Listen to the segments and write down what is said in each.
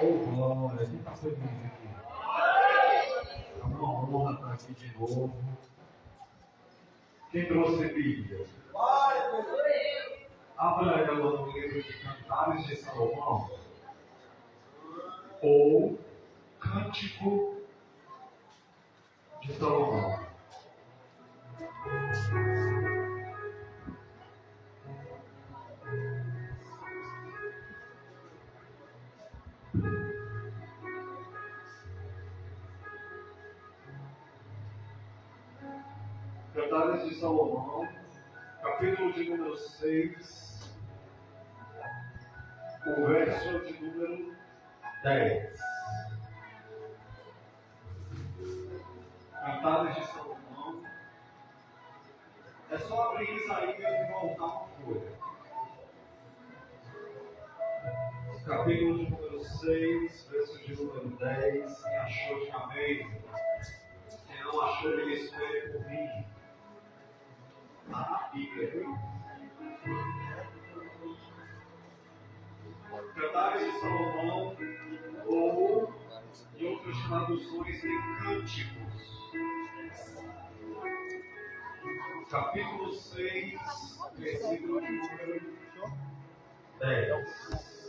Oh, glória, quem está feliz aqui? É uma honra estar aqui de novo. Quem trouxe Bíblia? Abra ela no livro de Cantares de Salomão, ou Cântico de Salomão. Cantares de Salomão, capítulo de número 6, o verso de número 10. Cantares de Salomão. É só abrir Isaías e voltar uma folha. Capítulo de número 6, verso de número 10. Quem achou, chamei. Quem não achou, ele espere por mim. Está na Bíblia, viu? Cantares de Salomão, ou em outras traduções de Cânticos. Capítulo 6, versículo de número 10.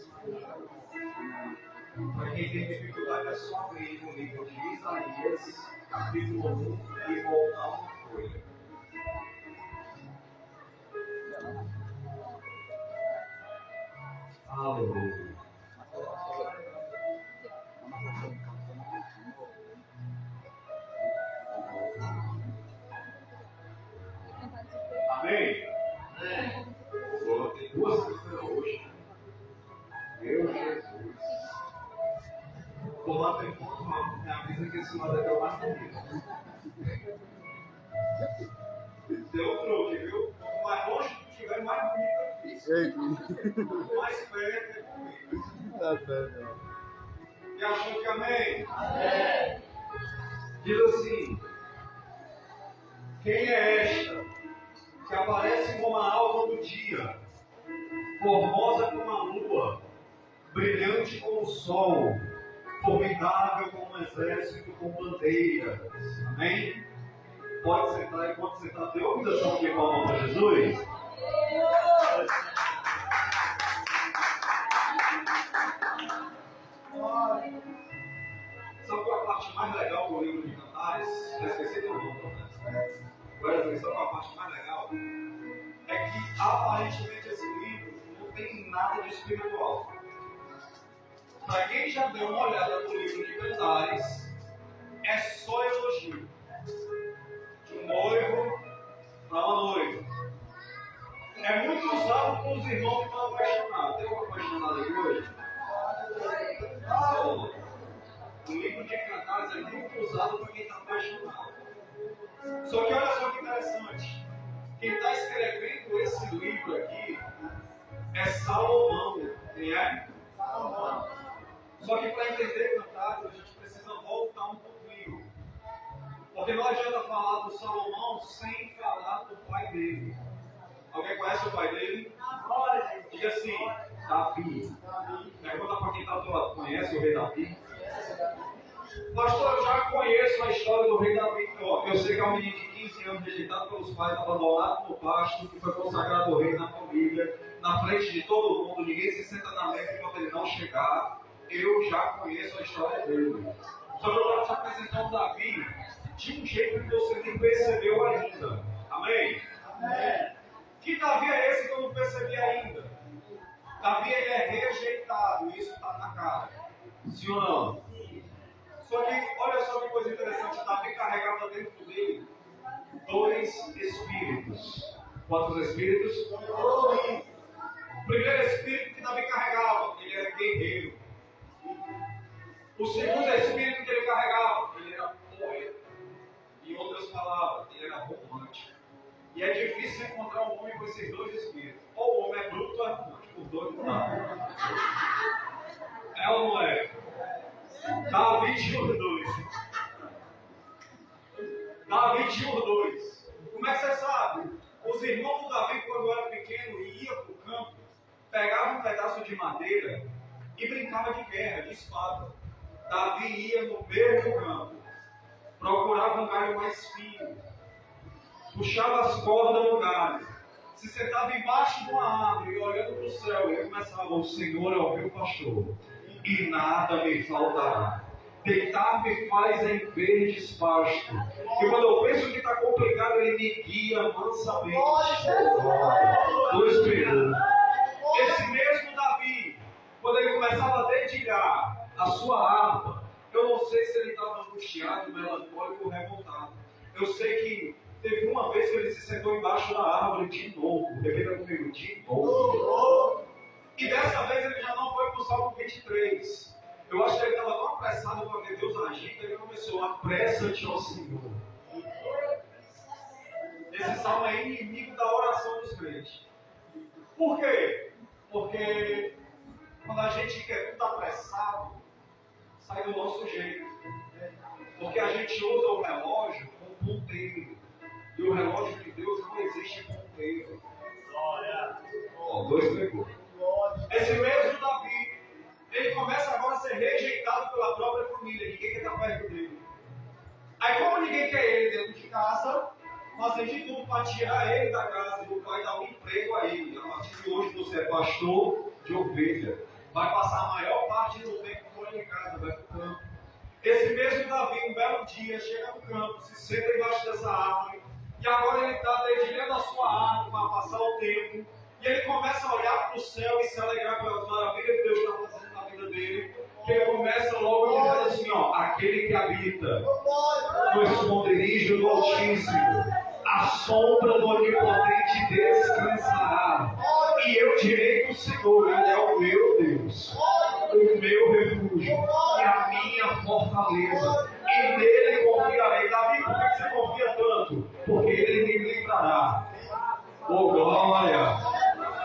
Para quem tem dificuldade é só abrir no livro de Isaías, capítulo 1, e voltar uma folha. Aleluia. Amém? Vou ter duas coisas hoje. Meu Jesus. Vou lá ter uma. Me avisa que esse lado aqui é o mais bonito. Deu truque, viu? Quanto mais longe tu estiver, mais bonito é difícil. Quanto mais perto é bonito. Tá certo. E achou que amém? Amém. Diz assim: quem é esta que aparece como a alva do dia, formosa como a lua, brilhante como o sol, formidável como um exército com bandeiras? Amém? Pode sentar, e quando sentar, tem ouvido essa de palma para Jesus? Sabe qual é a parte mais legal do livro de Cantares? Já esqueci do nome, né? Agora, sabe qual é a parte mais legal? É que aparentemente esse livro não tem nada de espiritual. Para quem já deu uma olhada no livro de Cantares, é só elogio. De um noivo para uma noiva. É muito usado com os irmãos que estão apaixonados. Tem algum apaixonado aqui hoje? O livro de Cantares é muito usado para quem está apaixonado. Só que olha só que interessante. Quem está escrevendo esse livro aqui é Salomão. Quem é? Salomão. Só que para entender Cantares, a gente precisa voltar um pouquinho. Porque não adianta falar do Salomão sem falar do pai dele. Alguém conhece o pai dele? Diga assim, Davi. Pergunta para quem está do lado, conhece o rei Davi? Pastor, eu já conheço a história do rei Davi. Eu sei que é um menino de 15 anos, rejeitado pelos pais, abandonado no pasto, que foi consagrado ao rei na família, na frente de todo mundo, ninguém se senta na mesa enquanto ele não chegar. Eu já conheço a história dele. Só que eu quero te apresentar o Davi de um jeito que você nem percebeu ainda. Amém? Amém. Que Davi é esse que eu não percebi ainda? Davi, ele é rejeitado, isso está na cara. Sim ou não? Só que, olha só que coisa interessante, Davi carregava dentro dele 2 espíritos. Quantos espíritos? 2. O primeiro espírito que Davi carregava, ele era guerreiro. O segundo espírito que ele carregava, ele era poeta. Em outras palavras, ele era romântico. E é difícil encontrar um homem com esses 2 espíritos. Ou o homem é bruto ou é romântico. Os 2 não dá. É ou não é? Davi tinha os 2. Davi tinha os 2. Como é que você sabe? Os irmãos do Davi, quando era pequeno e ia para o campo, pegavam um pedaço de madeira e brincava de guerra, de espada. Davi ia no meio do campo, procurava um galho mais fino, puxava as cordas do galho, se sentava embaixo de uma árvore e olhando para o céu, ele começava: o Senhor é o meu pastor, e nada me faltará. Deitar-me faz em verdes pastos. E quando eu penso que está complicado, ele me guia mansamente. Dois períodos. Esse mesmo Davi, quando ele começava a dedilhar a sua harpa, eu não sei se ele estava angustiado, melancólico ou revoltado. Eu sei que teve uma vez que ele se sentou embaixo da árvore de novo. Repita comigo: de novo. E dessa vez ele já não foi para o Salmo 23. Eu acho que ele estava tão apressado para ver Deus agir que ele começou: apressa-te ao Senhor. Esse salmo é inimigo da oração dos crentes. Por quê? Porque quando a gente quer tudo apressado, sai do nosso jeito. Porque a gente usa o relógio como ponteiro. E o relógio de Deus não existe ponteiro. Dois pegou. Esse mesmo Davi, ele começa agora a ser rejeitado pela própria família. Ninguém quer estar perto dele. Aí, como ninguém quer ele dentro de casa, fazem de tudo para tirar ele da casa. E o pai dá um emprego a ele. A partir de hoje você é pastor de ovelha. Vai passar a maior parte do tempo fora de casa, vai para o campo. Esse mesmo Davi, um belo dia, chega no campo, se senta embaixo dessa árvore. E agora ele está dedilhando a sua árvore para passar o tempo. E ele começa a olhar para o céu e se alegrar pelas maravilhas que Deus está fazendo na vida dele. Que ele começa logo dizendo assim: aquele que habita no esconderijo do Altíssimo, a sombra do Onipotente descansará. E eu direi do Senhor: ele é o meu Deus, o meu refúgio e a minha fortaleza, e nele confiarei. Davi, por que você confia tanto? Porque ele me livrará. Oh glória!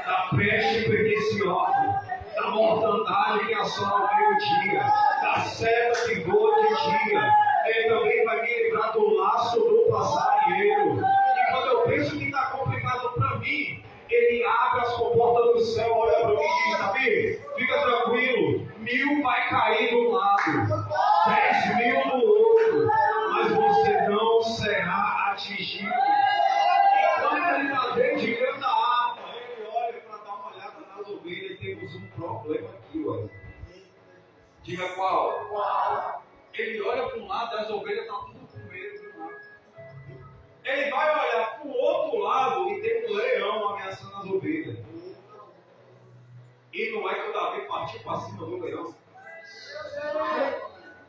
Da peste perniciosa, da mortandade que assola o meio-dia, da seta que voa de dia. Ele também vai me livrar do laço do passarinheiro. E quando eu penso que está complicado para mim, ele abre as comportas do céu, olha para mim e diz: Davi, fica tranquilo, 1000 vai cair de um lado, 10.000 do outro, mas você não será atingido. E quando ele está dedilhando a arma, ele olha para dar uma olhada nas ovelhas. E temos um problema aqui, olha. Diga qual? Ele olha para um lado e as ovelhas estão tudo com medo. Ele vai olhar para o outro lado e tem um leão ameaçando as ovelhas. E não é que o Davi partiu para cima do leão.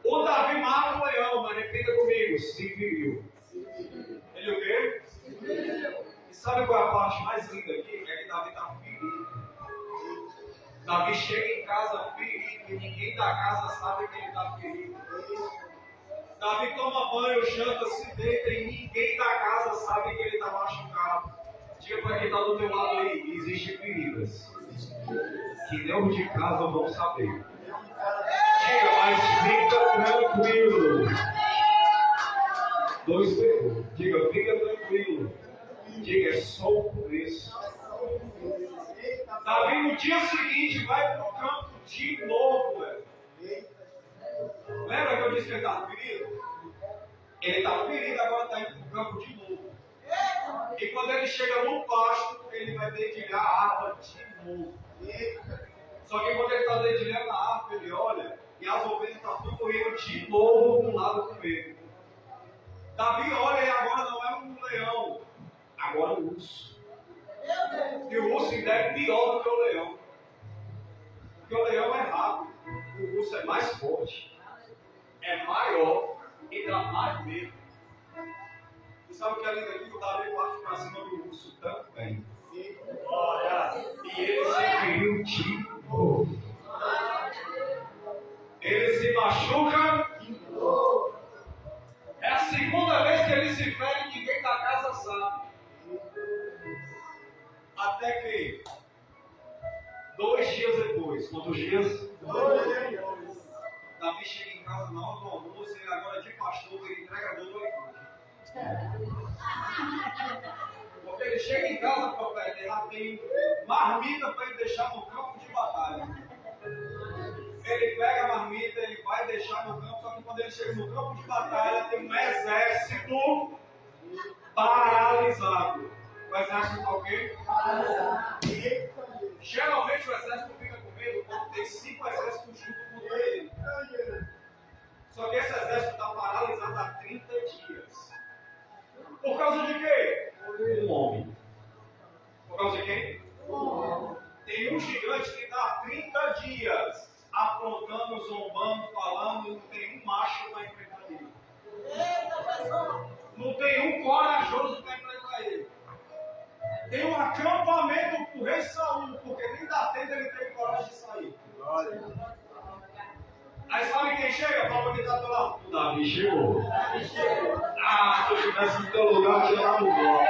O Davi mata o leão, mas repita comigo: se feriu. Ele o quê? E sabe qual é a parte mais linda aqui? É que Davi está ferido. Davi chega em casa ferido e ninguém da casa sabe que ele está ferido. Davi toma banho, janta, se deita e ninguém da casa sabe que ele está machucado. Diga para quem está do teu lado aí: existem feridas que nem os de casa vão saber. Diga: mas fica tranquilo. Dois pegou. Diga: fica tranquilo. Diga: é só o começo. Davi no dia seguinte vai para o campo de novo, velho. Lembra que eu disse que ele estava ferido? Ele está ferido, agora está indo para o campo de novo. E quando ele chega no pasto, ele vai dedilhar a harpa de novo. Só que quando ele está dedilhando a harpa, ele olha e as ovelhas estão tudo indo de novo para um lado com ele. Davi olha e agora não é um leão, agora é um urso. E o urso ainda é pior do que o leão. Porque o leão é rápido, o urso é mais forte, é maior e dá mais medo. E sabe o que é lindo aqui? O Davi parte para cima do urso também. E ele se feriu de novo. Ele se machuca de novo. É a segunda vez que ele se fere e ninguém da casa sabe. Até que 2 dias depois, quantos dias? 2 dias depois, Davi chega em casa na hora do almoço e agora de pastor, ele entregador do iFood. Porque ele chega em casa, profeta, e lá tem marmita para ele deixar no campo de batalha. pega a marmita, ele vai deixar no campo, só que quando ele chega no campo de batalha, tem um exército paralisado. O exército está o quê? Paralisado. Geralmente o exército fica com medo quando tem 5 exércitos juntos contra ele. Só que esse exército está paralisado há 30 dias. Por causa de quê? Um homem. Por causa de quem? Tem um gigante que está há 30 dias aprontando, zombando, falando, e não tem um macho para enfrentar ele. Não tem um corajoso para enfrentar ele. Tem um acampamento para o rei Saul, porque nem da tenda ele teve coragem de sair. Aí sabe quem chega? Fala que está do lado. O Davi chegou. Ah, se eu estivesse no teu lugar, eu tinha lá no bloco.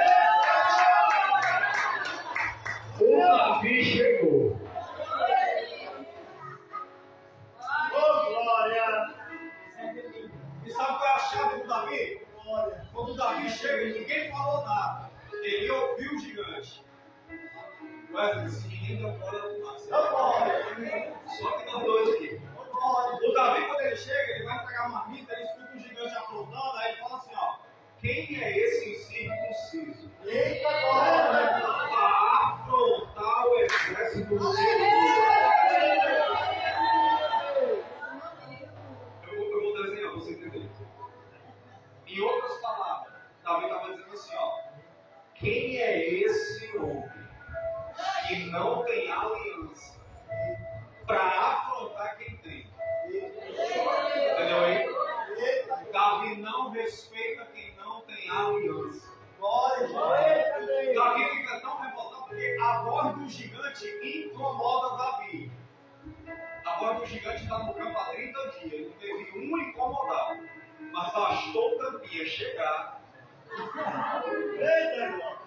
O Davi chegou. Glória! E sabe qual é a chave do Davi? Quando o Davi chega, ninguém falou nada. Ele ouviu o gigante. Wesley, se ninguém deu fora do Marcelo. Só que nós dois aqui. O Davi, quando ele chega, ele vai pegar uma marmita, ele escuta o gigante afrontando, aí ele fala assim, ó. Quem é esse incircunciso? Eita, para afrontar o exército do Senhor. Eu vou desenhar, você entender. Em outras palavras, Davi estava dizendo assim, ó. Quem é esse homem que não tem aliança para afrontar quem tem? Entendeu aí? Davi não respeita quem não tem aliança. Davi fica tão revoltado porque a voz do gigante incomoda Davi. A voz do gigante está no campo há 30 dias. Não teve um incomodado. Mas bastou Tampinha chegar.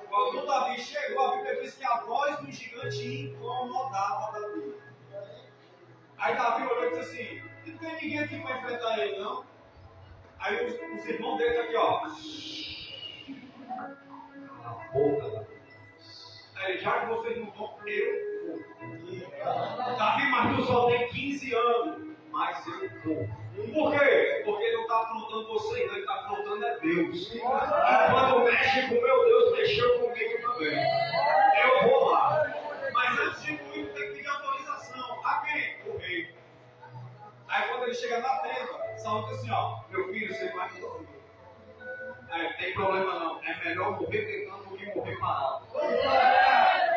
Quando o Davi chegou, a Bíblia diz que a voz do gigante incomodava Davi. Aí Davi olhou e disse assim: não tem ninguém aqui para enfrentar ele, não? Aí os irmãos dele aqui, ó. Cala a boca, Davi. Aí, já que vocês não vão, eu vou. Davi, mas tu só tem 15 anos. Mas eu vou. Por quê? Porque ele não está afrontando você, ele está afrontando é Deus. E quando mexe com meu Deus, mexeu comigo também. Eu vou lá. Mas antes de ir, tem que pedir autorização. A quem? O rei. Aí quando ele chega na tenda, Saul diz assim, ó, meu filho, você vai morrer. Aí, tem problema não. É melhor morrer tentando do que morrer parado.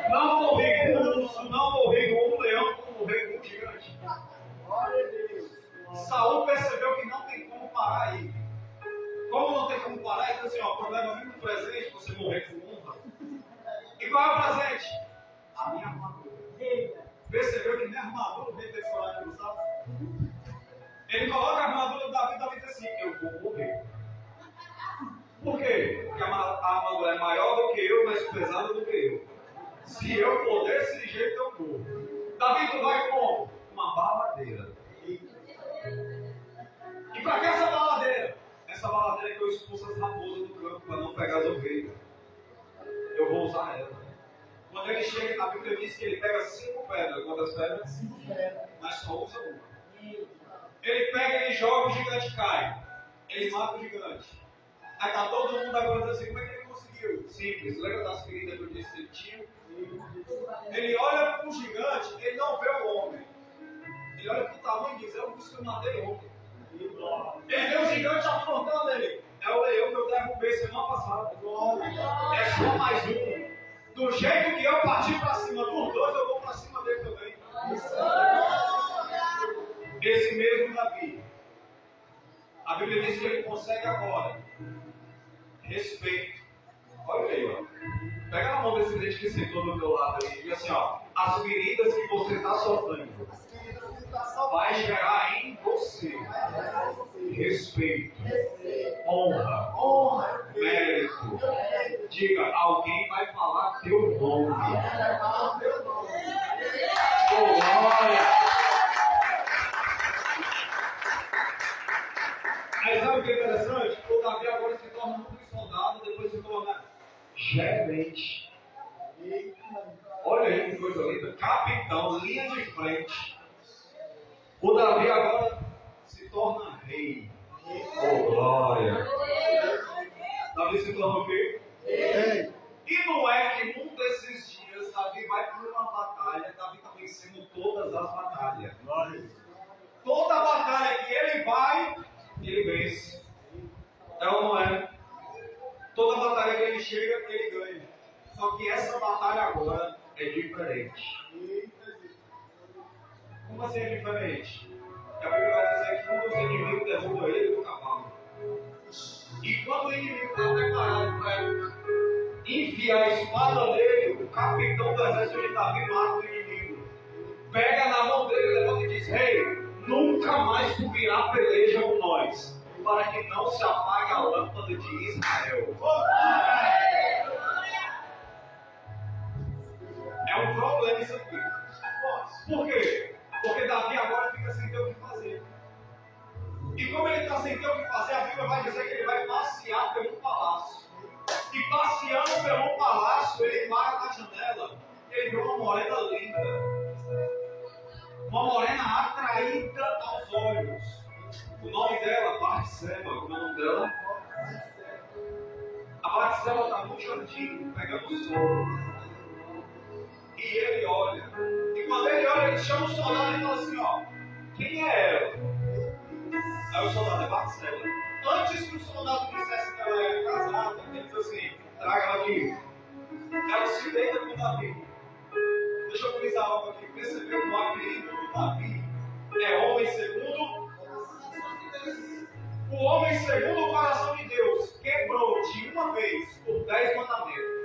Não morrer com um urso, não morrer com um leão, como morrer com um gigante. Glória a Deus. Saul percebeu que não tem como parar ele. Como não tem como parar, ele disse assim, ó, o problema é muito presente, você morrer com honra. E qual é o presente? A minha armadura. Percebeu que nem a armadura o rei teve coragem de usar? Ele coloca a armadura do Davi, Davi diz assim, eu vou morrer. Por quê? Porque a armadura é maior do que eu, mais pesada do que eu. Se eu for desse jeito, eu vou. Davi, tu vai como? Uma baladeira. E para que essa baladeira? Essa baladeira que eu expulso as raposas do campo para não pegar as ovelhas. Eu vou usar ela. Quando ele chega, a Bíblia diz que ele pega 5 pedras. Quantas pedras? 5 pedras. Mas só usa uma. Ele pega, ele joga, o gigante cai. Ele mata o gigante. Aí tá todo mundo agora dizendo assim, como é que ele conseguiu? Simples. Lembra das feridas que eu disse que ele tinha? Ele olha para o gigante, ele não vê o homem. Ele olha para o tamanho e diz, é o que eu matei ontem. Ele vê o gigante afrontando ele. É o leão que eu derrubei semana passada. É só mais um. Do jeito que eu parti para cima dos dois, eu vou para cima dele também. Esse mesmo Davi. A Bíblia diz que ele consegue agora respeito. Olha aí, ó. Pega na mão desse gente que sentou do teu lado aí e diz assim, ó. As feridas que você está sofrendo vai gerar em você respeito, honra, mérito. Diga, alguém vai falar teu nome. Glória! Aí sabe o que é interessante? O Davi agora se torna muito soldado, depois se torna gerente. Olha aí que coisa linda. Capitão, linha de frente. O Davi agora se torna rei. Oh, glória! Davi se torna o quê? Rei. E não é que num desses dias Davi vai para uma batalha, Davi está vencendo todas as batalhas. Toda batalha que ele vai, ele vence. É ou não é? Toda batalha que ele chega, ele ganha. Só que essa batalha agora é diferente. Como assim é diferente? A Bíblia vai dizer que um dos inimigos derruba ele do cavalo. E quando o inimigo está preparado para enfiar a espada dele, o capitão do exército de Davi mata o inimigo. Pega na mão dele, levanta e diz: Rei, nunca mais tu virá peleja com nós, para que não se apague a lâmpada de Israel. É um problema isso aqui. Por quê? Porque Davi agora fica sem ter o que fazer. E como ele está sem ter o que fazer, a Bíblia vai dizer que ele vai passear pelo palácio. E passeando pelo palácio, ele para na janela e ele vê uma morena linda. Uma morena atraída aos olhos. O nome dela, Batseba. Como é o nome dela? A Batseba está no jardim, pegando sol. E ele olha. E quando ele olha, ele chama o soldado e fala assim: ó, quem é ela? Aí o soldado: é Batseba. Antes que o soldado dissesse que ela era casada, ele disse assim: traga ela aqui. Ela se deita com Davi. Deixa eu frisar algo aqui. Percebeu que o apelido do Davi é homem segundo? O homem segundo o coração de Deus quebrou de uma vez por 10 mandamentos.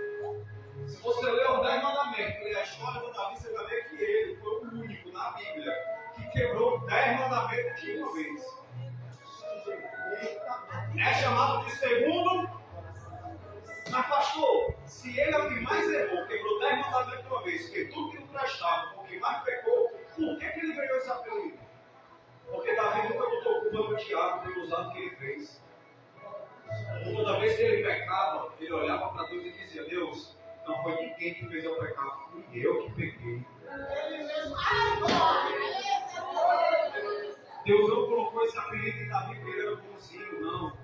Se você ler os 10 mandamentos, ler a história do Davi, você vai ver que ele foi o único na Bíblia que quebrou 10 mandamentos de uma vez. É chamado de segundo. Mas pastor, se ele é o que mais errou, quebrou 10 mandamentos de uma vez, porque tudo que não prestava, o que mais pecou, por que ele ganhou esse apelido? Porque Davi nunca botou culpa no diabo pelos atos que ele fez. Toda vez que ele pecava, ele olhava para Deus e dizia: Deus, não foi ninguém que fez eu pecar, fui eu que pequei. Deus não colocou esse apelido em Davi porque ele era bonzinho, não.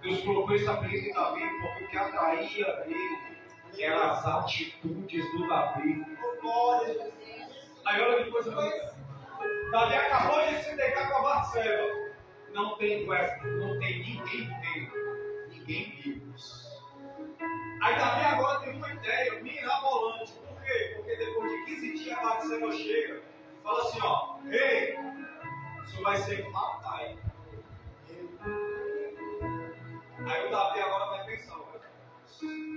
Deus colocou esse apelido em Davi porque o que atraía ele eram as atitudes do Davi. Aí olha que coisa bonita. Davi acabou de se deitar com a Batseba. Não tem ninguém vendo. Ninguém viu. Aí Davi agora tem uma ideia mirabolante. Por quê? Porque depois de 15 dias a Batseba chega e fala assim: ó, ei, isso vai ser batalha. Aí o Davi agora vai pensar: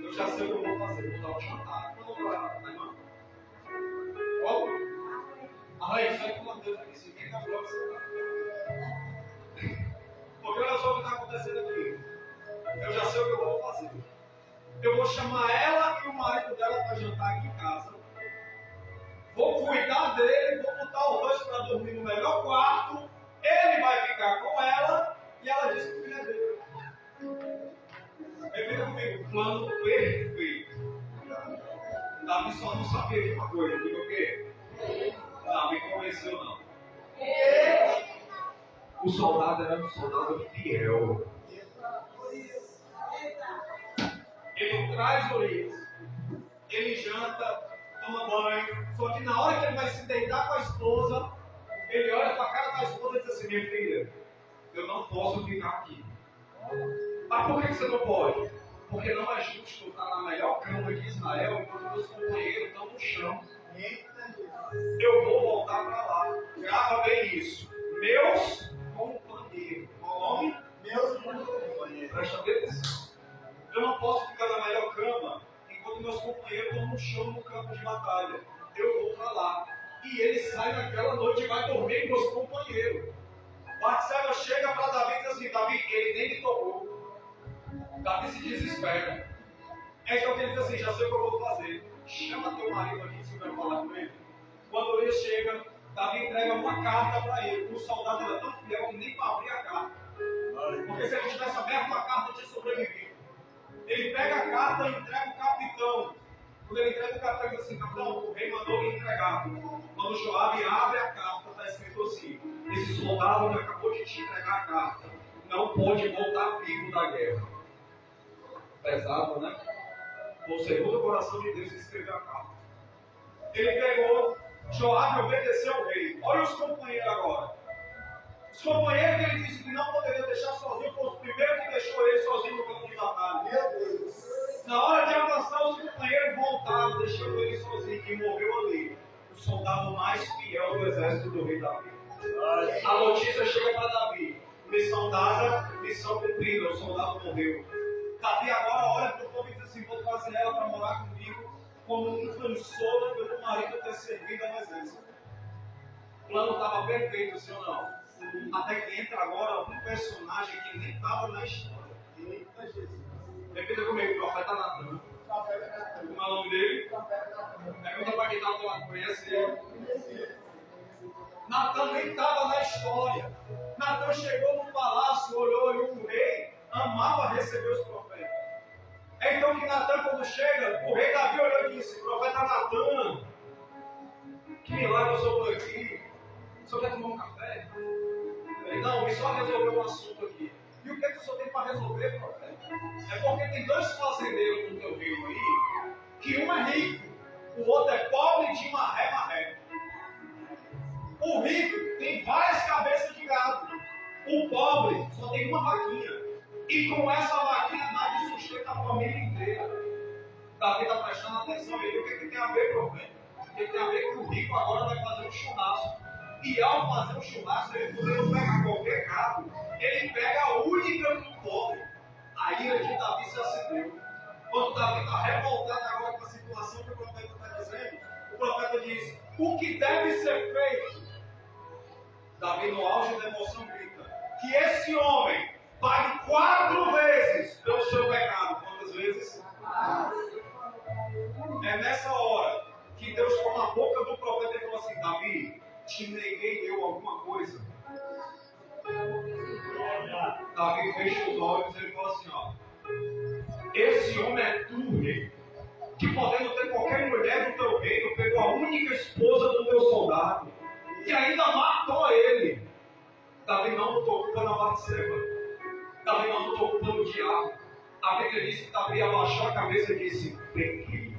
eu já sei o que eu vou fazer. Vou dar um jantar. Vou para a irmã. Como? Arranha, sai com Deus aqui, se ninguém tá pronto. Porque olha só o que está acontecendo aqui. Eu já sei o que eu vou fazer. Eu vou chamar ela e o marido dela para jantar aqui em casa. Vou cuidar dele, vou botar os dois para dormir no melhor quarto. Ele vai ficar com ela e ela diz que o filho é dele. Repita comigo: plano perfeito. Davi só não sabia de uma coisa. Diga o quê? Não, me convenceu não. O soldado era um soldado fiel. Ele traz Urias. Ele janta, toma banho. Só que na hora que ele vai se deitar com a esposa, ele olha para a cara da esposa e diz assim: minha filha, eu não posso ficar aqui. Mas por que você não pode? Porque não é justo estar na melhor cama de Israel enquanto meus companheiros estão no chão. Eu vou voltar para lá. Grava bem isso. Meus companheiros. Qual o nome? Meus companheiros. Presta atenção. Eu não posso ficar na melhor cama enquanto meus companheiros estão no chão no campo de batalha. Eu vou para lá. E ele sai naquela noite e vai dormir com os companheiros. Batseba chega para Davi e diz assim: Davi, ele nem me tocou. Davi se desespera. Então ele diz assim: já sei o que eu vou fazer. Chama teu marido aqui, se eu quero falar com ele. Quando ele chega, Davi entrega uma carta para ele. O soldado era tão fiel que nem para abrir a carta. Porque se ele tivesse aberto a carta, tinha sobrevivido. Ele pega a carta e entrega o capitão. Quando ele entrega o capitão, ele diz assim: capitão, o rei mandou me entregar. Quando Joabe abre a carta, está escrito assim: esse soldado que acabou de te entregar a carta não pode voltar vivo da guerra. Pesado, né? Foi segundo o coração de Deus que escreveu a carta. Ele pegou, Joabe obedeceu ao rei. Olha os companheiros agora. Os companheiros que ele disse que não poderia deixar sozinho foram os primeiros que deixou ele sozinho no campo de batalha. Meu Deus! Na hora de avançar, os companheiros voltaram, deixando ele sozinho, que morreu ali. O soldado mais fiel do exército do rei Davi. A notícia chega para Davi. Missão dada, missão cumprida. O soldado morreu. Davi agora olha para o povo e diz assim: vou fazer ela para morar comigo, como um consolo pelo marido ter servido ao exército. O plano estava perfeito, sim ou não? Até que entra agora um personagem que nem estava na história. Repita comigo, o profeta Natan. Como é o nome dele? Pergunta para quem está conhece ele. Natan nem estava na história. Natan chegou no palácio, olhou e o rei amava receber os profetas. É então que Natan, quando chega, o rei Davi olhou e disse: profeta Natan, que milagre eu sou por aqui. O senhor quer tomar um café? Ele: não, me só resolver um assunto aqui. E o que o senhor tem para resolver, profeta? É porque tem dois fazendeiros no teu reino aí, que um é rico, o outro é pobre de maré. O rico tem várias cabeças de gado. O pobre só tem uma vaquinha. E com essa vaquinha dá de sustenta a família inteira. Davi está prestando atenção aí. O que tem a ver, profeta? O que tem a ver que o rico agora vai fazer um churrasco. E ao fazer um churrasco, ele não pega qualquer gado. Ele pega a única do pobre. A ira de Davi se acendeu. Quando Davi está revoltado agora com a situação que o profeta está dizendo, o profeta diz: o que deve ser feito? Davi, no auge da emoção, grita: que esse homem pague 4 vezes pelo seu pecado. Quantas vezes? É nessa hora que Deus, com a boca do profeta, ele falou assim: Davi, te neguei eu alguma coisa? Davi fecha os olhos e ele fala assim: ó, esse homem é tu, rei, que podendo ter qualquer mulher do teu reino, pegou a única esposa do teu soldado e ainda matou ele. Davi não botou culpa na Batseba. Davi não botou culpa no diabo. A Bíblia diz que Davi abaixou a cabeça e disse: pequei.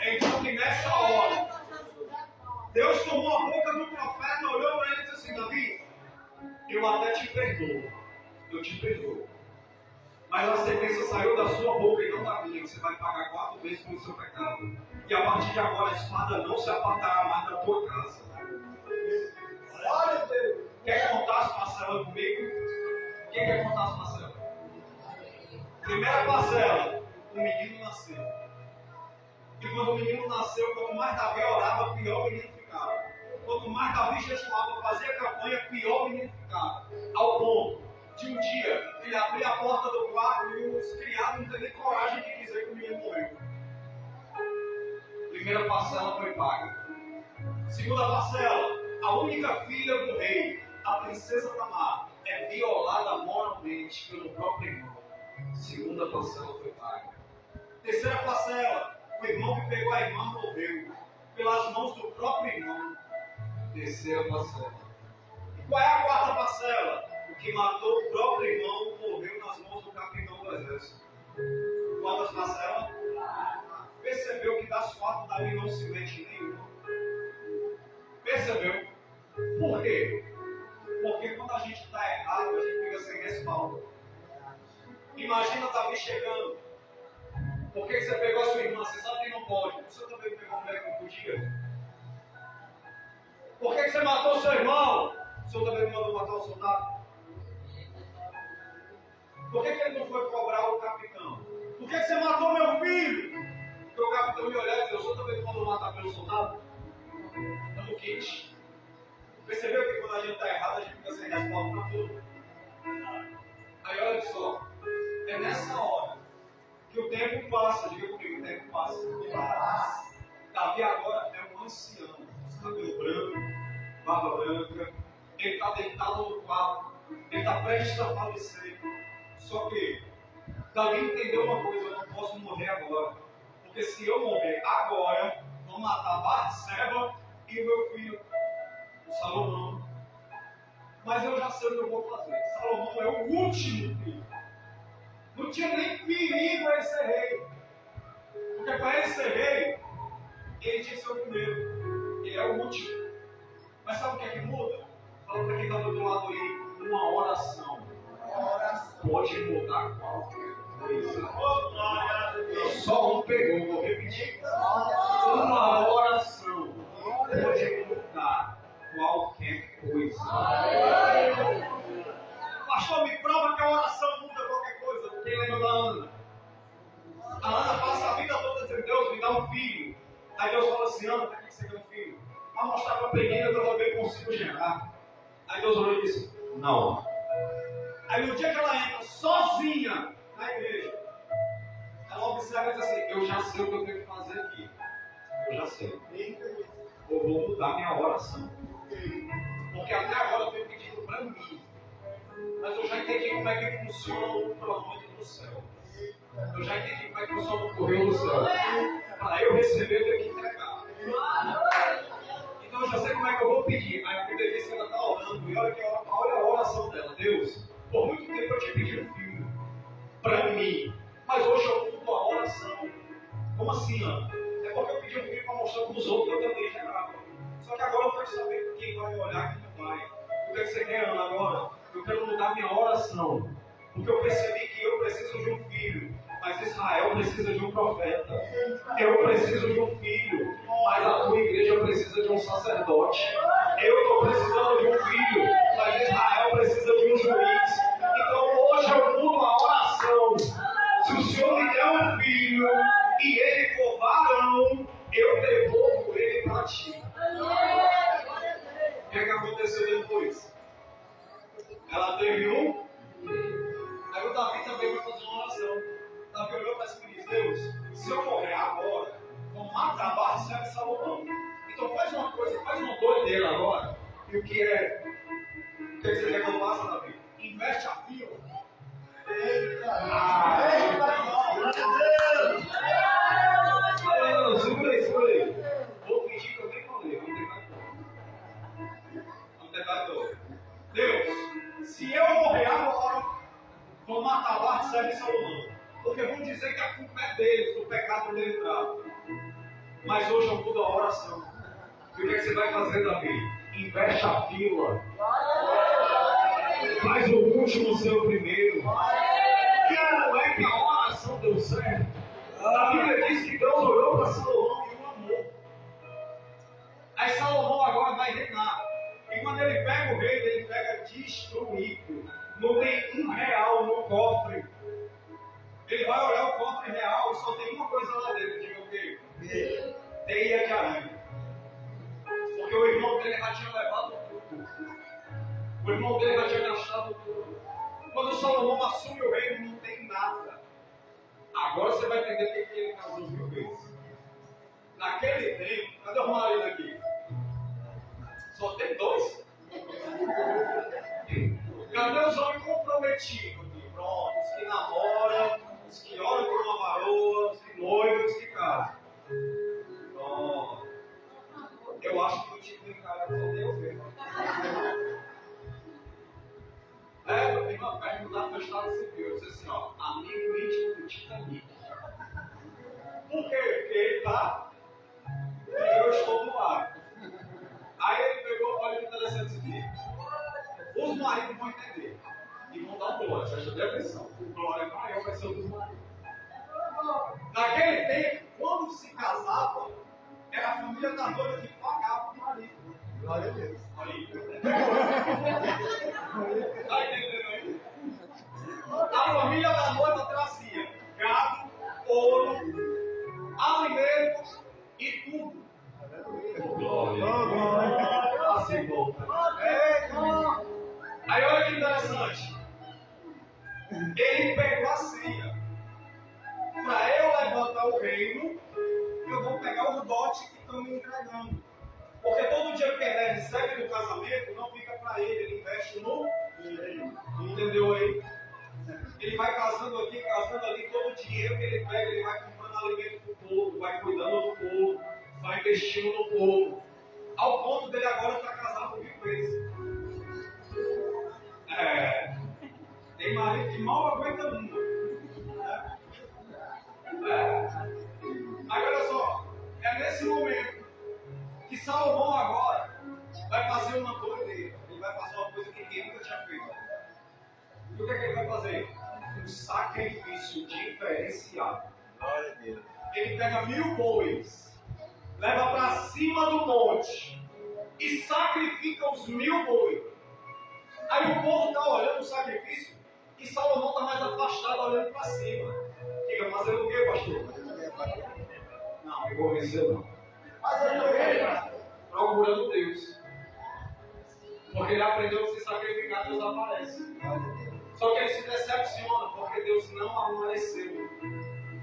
Então que nessa hora Deus tomou a boca do profeta, olhou para ele e disse assim: Davi, eu até te perdoo. Eu te perdoo. Mas a sentença saiu da sua boca e não da minha. Você vai pagar 4 vezes pelo seu pecado. E a partir de agora a espada não se apartará mais da tua casa. Olha, Deus. Quer contar as parcelas comigo? Quem quer contar as parcelas? Primeira parcela: o menino nasceu. E quando o menino nasceu, quanto mais Davi orava, pior o menino ficava. Quanto mais Davi jejuava, fazia campanha, pior o menino ficava. Ao ponto de um dia ele abrir a porta do quarto e os criados não terem coragem de dizer que o menino morreu. Primeira parcela foi paga. Segunda parcela: a única filha do rei, a princesa Tamar, é violada moralmente pelo próprio irmão. Segunda parcela foi paga. Terceira parcela: o irmão que pegou a irmã morreu pelas mãos do próprio irmão. Terceira parcela. E qual é a quarta parcela? O que matou o próprio irmão morreu nas mãos do capitão do exército. Quantas parcelas? Percebeu que das 4 Davi não se mete nenhuma. Percebeu? Por quê? Porque quando a gente está errado, a gente fica sem respaldo. Imagina Davi chegando. Por que você pegou a sua irmã? Você sabe que não pode. Você também pegou a mulher que não podia. Por que você matou seu irmão? O senhor também mandou matar o soldado. Por que ele não foi cobrar o capitão? Por que você matou meu filho? Porque o capitão me olhar e dizer: o senhor também mandou matar pelo soldado? Estamos quentes. Percebeu que quando a gente está errado, a gente fica sem respaldo para tudo? Aí olha só. É nessa hora que o tempo passa. Diga comigo: o tempo passa. Davi agora é um ancião. Cabelo branco, barba branca. Ele está deitado no quarto. Ele está prestes a falecer. Só que Davi entendeu uma coisa: eu não posso morrer agora. Porque se eu morrer agora, vão matar Batseba e o meu filho. Salomão. Mas eu já sei o que eu vou fazer. Salomão é o último filho. Não tinha nem perigo ele ser rei. Porque para ele ser rei, ele tinha que ser o primeiro. Ele é o último. Mas sabe o que é que muda? Fala para quem está do outro lado aí. Uma oração pode mudar qualquer coisa. Só um pegou, vou repetir. Uma oração pode mudar qualquer coisa. Pastor, me prova que a oração muda qualquer coisa. Quem lembra da Ana? A Ana passa a vida toda dizendo: Deus, me dá um filho. Aí Deus fala assim: Ana, para que você quer um filho? Para mostrar para a menina que eu também consigo gerar. Aí Deus olhou e disse: não. Aí no dia que ela entra sozinha na igreja, ela observa e diz assim: eu já sei o que eu tenho que fazer aqui. Eu já sei. Eu vou mudar minha oração. Porque até agora eu tenho pedido para mim. Mas eu já entendi como é que funciona o cronômetro do céu. Eu já entendi como é que funciona o correio do céu. Para eu receber, eu tenho que entregar. Então eu já sei como é que eu vou pedir. Aí a Bíblia diz que ela está orando. E olha a oração dela. Deus, por muito tempo eu te pedi um filho para mim. Mas hoje eu mudo a oração. Como assim, Ana? É porque eu pedi um filho para mostrar para os outros que eu também gerava. Só que agora eu quero saber quem vai olhar e quem não vai. O que é que você quer, Ana, agora? Eu quero mudar minha oração. Porque eu percebi que eu preciso de um filho. Mas Israel precisa de um profeta. Eu preciso de um filho. Mas a tua igreja precisa de um sacerdote. Eu estou precisando de um filho. Mas Israel precisa de um juiz. Então hoje eu mudo a oração. Se o Senhor me der um filho e ele for varão, eu devolvo ele para ti. O que é que aconteceu depois? Ela teve um. Aí o Davi também vai fazer uma oração. Davi olhou para esse e disse: Deus, se eu morrer agora, vão matar Batseba e Salomão. Então faz uma coisa, faz uma doideira agora. E o que é? O que você quer que eu faça, Davi? Investe a fila. Não, segura aí. Vou fingir que eu nem falei. Vamos tentar todo. Deus, se eu morrer agora, vão matar Batseba e Salomão. Porque vão dizer que a culpa é deles, do pecado dele entrado. Mas hoje eu mudo a oração. E o que você vai fazer, Davi? Investe a fila. Faz o último ser o primeiro. E não é que a oração deu certo. A Bíblia diz que Deus olhou para Salomão e o amou. Aí Salomão agora vai reinar. E quando ele pega o reino, ele pega destruído. Não tem R$1 no cofre. Ele vai olhar o cofre real e só tem uma coisa lá dentro. Diga o quê? Teia de aranha. Porque o irmão dele já tinha levado tudo. O irmão dele já tinha gastado tudo. Quando Salomão assume o reino, não tem nada. Agora você vai entender o que ele casou 1000 vezes. Naquele tempo, cadê o marido aqui? Só tem 2? Cadê os homens comprometidos aqui? Pronto, os que namoram, os que oram por uma varoa, os que noivos, os que casam. Pronto. Eu acho que o tipo de cara só tem o mesmo. Eu tenho uma pergunta para o Estado Civil. Eu disse assim, ó, amigo íntimo do Titanic. Por quê? Porque ele está e eu estou no ar. Aí ele pegou, olha o interessante aqui. Os maridos vão entender. E vão dar um glória. Presta bem atenção. O glória maior vai ser o dos maridos. Naquele tempo, quando se casava, era a família da noiva que pagava o marido. Glória a Deus. Aí. Está entendendo aí? A família da noiva trazia gado, ouro, alimento e tudo. Glória. Assim volta. Aí olha que interessante. Ele pegou a ceia. Para eu levantar o reino, eu vou pegar o dote que estão me entregando. Porque todo dia que ele recebe no casamento, não fica para ele investe no reino. Entendeu aí? Ele vai casando aqui, casando ali, todo o dinheiro que ele pega, ele vai comprando alimento para o povo, vai cuidando do povo, vai investindo no povo. Ao ponto dele agora estar casado com mal aguenta uma. Aí olha só, é nesse momento que Salomão agora vai fazer uma doideira. Ele vai fazer uma coisa que ninguém nunca tinha feito. E o que é que ele vai fazer? Um sacrifício diferenciado. Glória a Deus. Ele pega 1000 bois, leva para cima do monte e sacrifica os 1000 bois. Aí o povo está olhando o sacrifício e Salomão está mais afastado olhando para cima. Fica fazendo o quê, pastor? Não, me convenceu não. Fazendo o quê? Procurando Deus. Porque ele aprendeu que se sacrificar, Deus aparece. Só que ele se decepciona porque Deus não apareceu.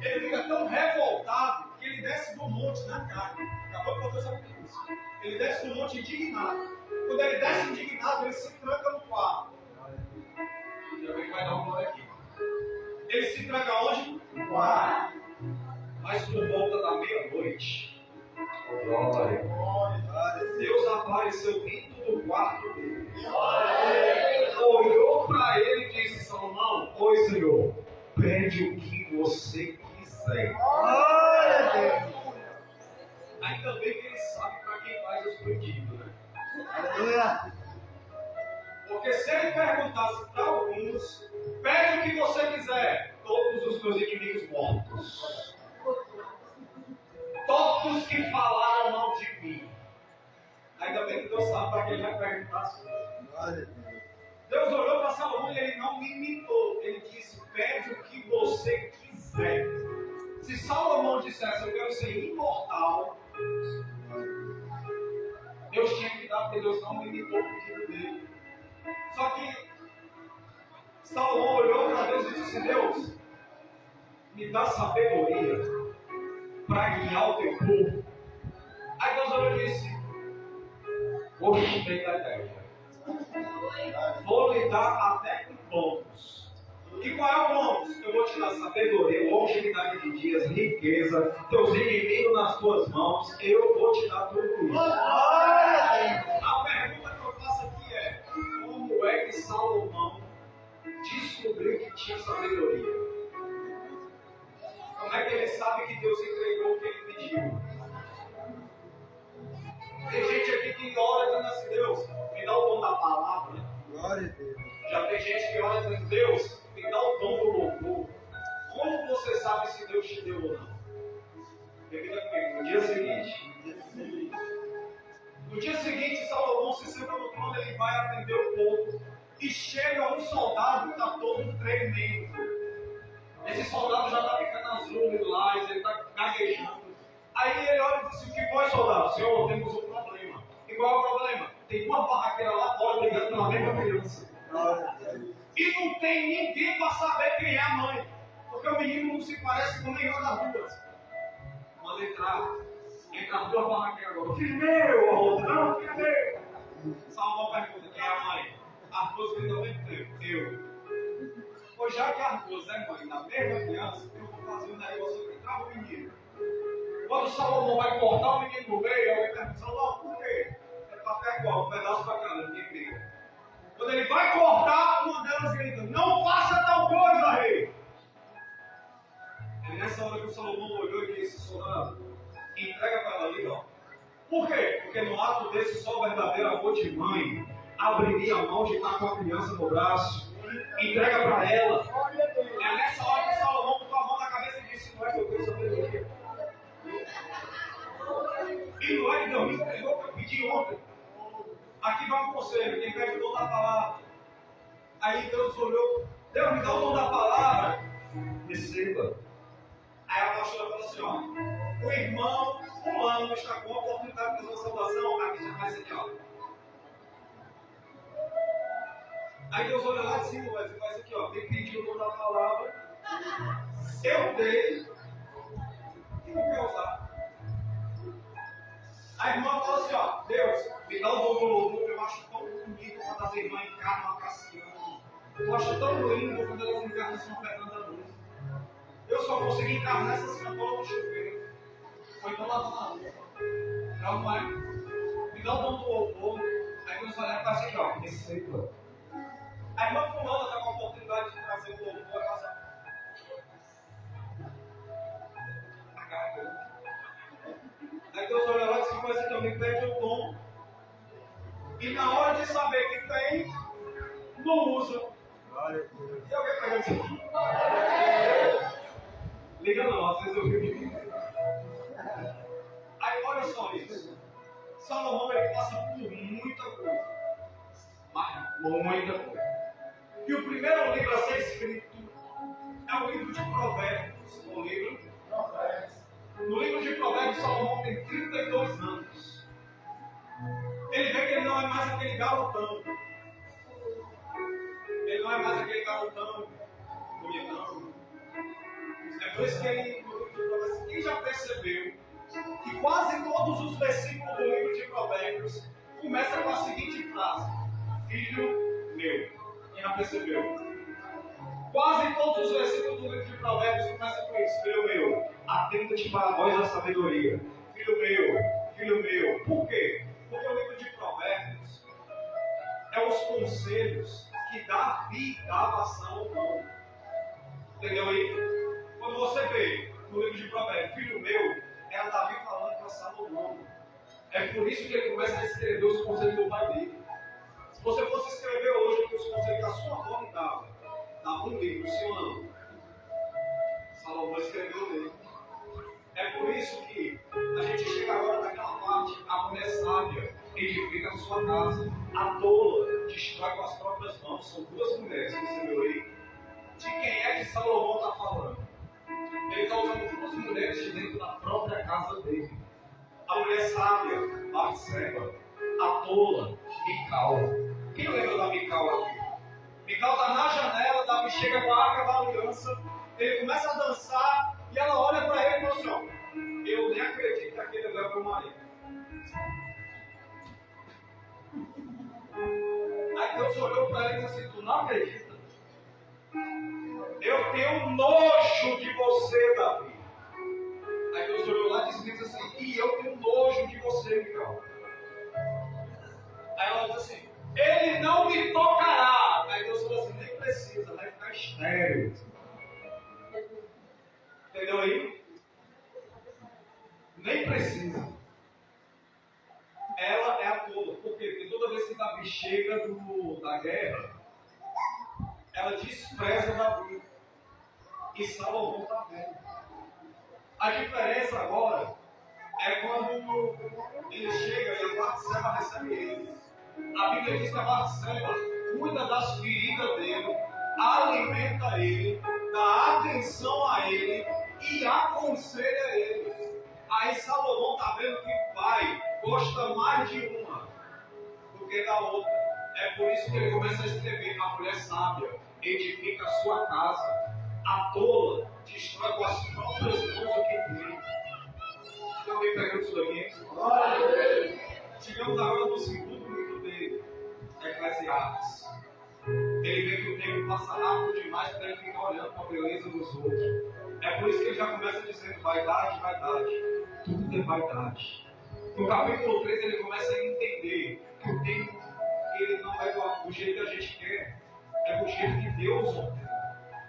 Ele fica tão revoltado que ele desce do monte na carne. Acabou de fazer o sacrifício. Ele desce do monte indignado. Quando ele desce indignado, ele se tranca no quarto. Já vem que vai dar um glória aqui. Ele se tranca onde? No quarto. Mas por volta da meia-noite, glória, Deus apareceu dentro do quarto dele. Olhou para ele e disse: Salomão, oi Senhor, pede o que você quiser. Ainda bem que ele sabe para quem faz os pedidos, né? Aleluia. Porque se ele perguntasse para alguns, pede o que você quiser, todos os meus inimigos mortos. Todos que falaram mal de mim. Ainda bem que Deus sabe para quem ele vai perguntar as coisas. Deus olhou para Salomão e ele não limitou. Ele disse: pede o que você quiser. Se Salomão dissesse: eu quero ser imortal, Deus tinha que dar, porque Deus não limitou o pedido dele. Só que Salomão olhou para Deus e disse: Deus, me dá sabedoria para guiar o teu povo. Aí Deus olhou e disse: vou te dar ideia. Vou lhe dar até com bônus. E qual é o bônus? Eu vou te dar sabedoria, longevidade de dias, riqueza, teus inimigos nas tuas mãos. Eu vou te dar tudo isso. A pergunta que eu faço aqui é: como é que Salomão descobriu que tinha sabedoria? Como é que ele sabe que Deus entregou o que ele pediu? Tem gente aqui que ora dizendo assim: Deus, me dá o dom da palavra. Glória a Deus. Já tem gente que ora dizendo: Deus, me dá o dom do louvor. Como você sabe se Deus te deu ou não? Repita comigo: no dia seguinte. No dia seguinte, Salomão se senta no trono, ele vai atender o povo. E chega um soldado que está todo tremendo. Esse soldado já está ficando azul lá, ele está gaguejando. Aí ele olha e diz: o que foi, soldado? Senhor, temos um problema. E qual é o problema? Tem uma barraqueira lá fora brigando pela mesma criança. E não tem ninguém para saber quem é a mãe. Porque o menino não se parece com nenhuma das duas. Manda entrar. Entra as duas barraqueiras agora. Filho meu, a outra não, filho meu. Salomão pergunta: quem é a mãe? As duas gritam ao mesmo tempo: eu. Pois já que as duas é mãe da mesma criança, eu vou fazer um negócio aqui. Trava o menino. Quando Salomão vai cortar o menino no meio, alguém pergunta: Salomão, por quê? É para ficar igual, um pedaço para cada, ninguém briga. Quando ele vai cortar, uma delas grita: não faça tal coisa, rei. É nessa hora que o Salomão olhou e disse: soldado, entrega para ela ali, ó. Por quê? Porque no ato desse só o verdadeiro amor de mãe abriria a mão de estar com a criança no braço. Entrega para ela. É nessa hora que Salomão botou a mão na cabeça e disse: não é que eu tenho sabedoria. E não é que Deus me entregou que eu pedi ontem. Aqui vai um conselho: quem pede o dom da palavra. Aí Deus olhou: Deus, me dá o dom da palavra. Receba. Aí a pastora falou assim: ó, o irmão fulano está com a oportunidade de fazer uma saudação. Aqui já faz aqui, ó. Aí Deus olha lá de cima, mas ele faz aqui, ó. Tem pedido o dom da palavra. Eu dei. E não quer usar. A irmã fala assim: ó, Deus, me dá o dom do louvor. Eu acho tão bonito quando as irmãs encarnam a Cassiano. Eu acho tão lindo quando elas encarnam São Fernando da Luz. Eu só consegui encarnar essas cantoras no chuveiro. Ou então lavando a roupa. Não é? Me dá o dom do louvor. Aí Deus olha e faz aqui, ó. Receba. A irmã fulana está com a oportunidade de trazer o louvor chegando e perde o dom. E na hora de saber que tem, não usa. Glória a Deus. E alguém pega isso aqui? Liga não, às vezes eu vi que. Aí olha só isso. Salomão ele passa por muita coisa. Mas muita coisa. E o primeiro livro a ser escrito é o livro de Provérbios. No livro de Provérbios, Salomão tem 32 anos. Ele vê que ele não é mais aquele garotão. Ele não é mais aquele garotão bonitão. É por isso que ele, no livro de Provérbios, quem já percebeu que quase todos os versículos do livro de Provérbios começam com a seguinte frase: Filho meu. Quem já percebeu? Quase todos os versículos do livro de Provérbios começam com isso: Filho meu, atenta-te para a voz da sabedoria. Filho meu. Por quê? Porque o livro de Provérbios é os conselhos que Davi dava a Salomão. Entendeu aí? Quando você vê no livro de Provérbios, filho meu, é a Davi falando para Salomão. É por isso que ele começa a escrever os conselhos do pai dele. Se você fosse escrever hoje os conselhos que a sua avó me dava um livro, sim ou não? Salomão escreveu nele. É por isso que a gente chega agora naquela parte: a mulher sábia edifica a sua casa, a tola destrói com as próprias mãos. São duas mulheres, você viu aí? De quem é que Salomão está falando? Ele está usando duas mulheres de dentro da própria casa dele. A mulher sábia, Batseba, a tola, Mical. Quem lembra da Mical aqui? Mical está na janela, Davi chega com a arca da aliança, ele começa a dançar e ela olha para ele e fala assim: ó, eu nem acredito que aquele é o meu marido. Aí Deus olhou para ele e disse assim: tu não acredita? Eu tenho nojo de você, Davi. Aí Deus olhou lá e disse assim: e eu tenho nojo de você, Mical. Aí ela disse assim: ele não me tocará. Aí Deus falou assim: nem precisa, vai ficar estéril. Entendeu aí? Nem precisa. Ela é a tola. Por quê? Porque toda vez que Davi chega da guerra, ela despreza Davi. E Salomão está vendo. A diferença agora é quando ele chega e a Batseba recebe ele. A Bíblia diz que a Batseba cuida das feridas dele, alimenta ele, dá atenção a ele e aconselha ele. Aí Salomão está vendo que o pai gosta mais de uma do que da outra. É por isso que ele começa a escrever: a mulher sábia edifica a sua casa, a tola destrói com as próprias mãos o que tem. Tem alguém pegando isso daqui? Chegamos agora no segundo livro dele, Eclesiastes. Ele vê que o tempo passa rápido demais para ele ficar olhando para a beleza dos outros. É por isso que ele já começa dizendo: vaidade, vaidade. Tudo é vaidade. No capítulo 3 ele começa a entender que o tempo ele não é do jeito que a gente quer, é do jeito que Deus ordena.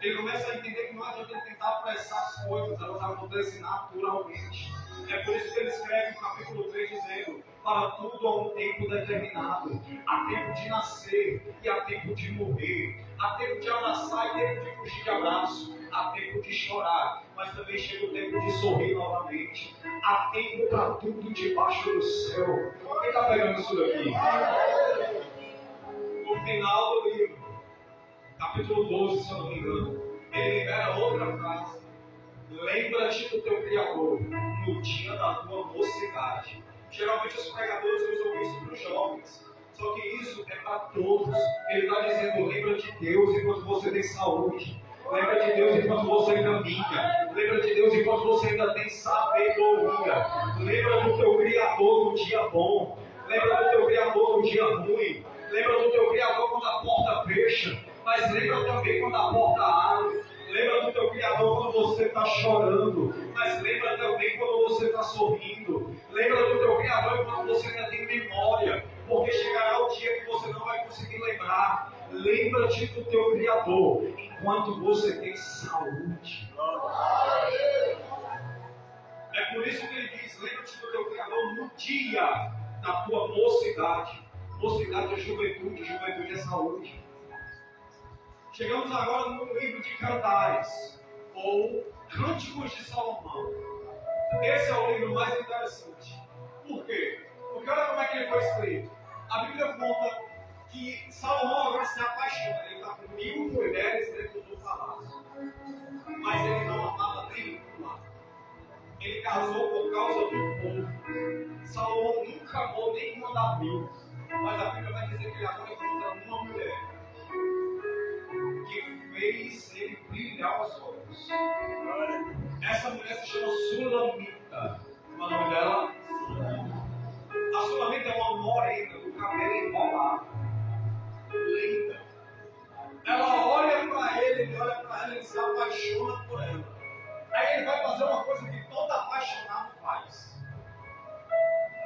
Ele começa a entender que não adianta ele tentar apressar as coisas, elas acontecem naturalmente. É por isso que ele escreve no capítulo 3 dizendo: para tudo há um tempo determinado. Há tempo de nascer e há tempo de morrer. Há tempo de abraçar e tempo de fugir de abraço. Há tempo de chorar, mas também chega o tempo de sorrir novamente. Há tempo para tudo debaixo do céu. Quem está pegando isso daqui? No final do livro, capítulo 12, se eu não me engano, ele libera outra frase: lembra-te do teu Criador no dia da tua mocidade. Geralmente os pregadores usam isso para os jovens, só que isso é para todos. Ele está dizendo: lembra de Deus enquanto você tem saúde, lembra de Deus enquanto você caminha, lembra de Deus enquanto você ainda tem sabedoria, lembra do teu Criador no dia bom, lembra do teu Criador no dia ruim, lembra do teu Criador quando a porta fecha, mas lembra também quando a porta abre. Lembra do teu Criador quando você está chorando, mas lembra também quando você está sorrindo. Lembra do teu Criador quando você ainda tem memória, porque chegará o dia que você não vai conseguir lembrar. Lembra-te do teu Criador enquanto você tem saúde. É por isso que ele diz: lembra-te do teu Criador no dia da tua mocidade. Mocidade é juventude, juventude é saúde. Chegamos agora no livro de Cantares, ou Cânticos de Salomão. Esse é o livro mais interessante. Por quê? Porque olha como é que ele foi escrito. A Bíblia conta que Salomão agora se apaixona. Ele está com 1000 mulheres dentro do palácio. Mas ele não amava nenhuma. Ele casou por causa do povo. Salomão nunca amou nenhuma das 1000. Mas a Bíblia vai dizer que ele agora encontra uma mulher que fez ele brilhar os olhos. Essa mulher se chama Sulamita. O nome dela? A Sulamita é uma morena do cabelo enrolado. Linda. Ela olha para ele, olha para ela e se apaixona por ela. Aí ele vai fazer uma coisa que todo apaixonado faz.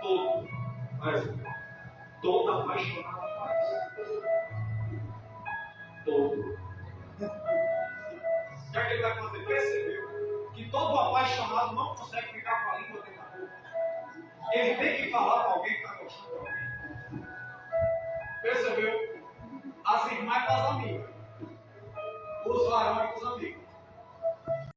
Todo. Mas todo apaixonado faz. Todo. O que é que ele vai fazer? Percebeu que todo apaixonado não consegue ficar com a língua dentro da boca. Ele tem que falar para alguém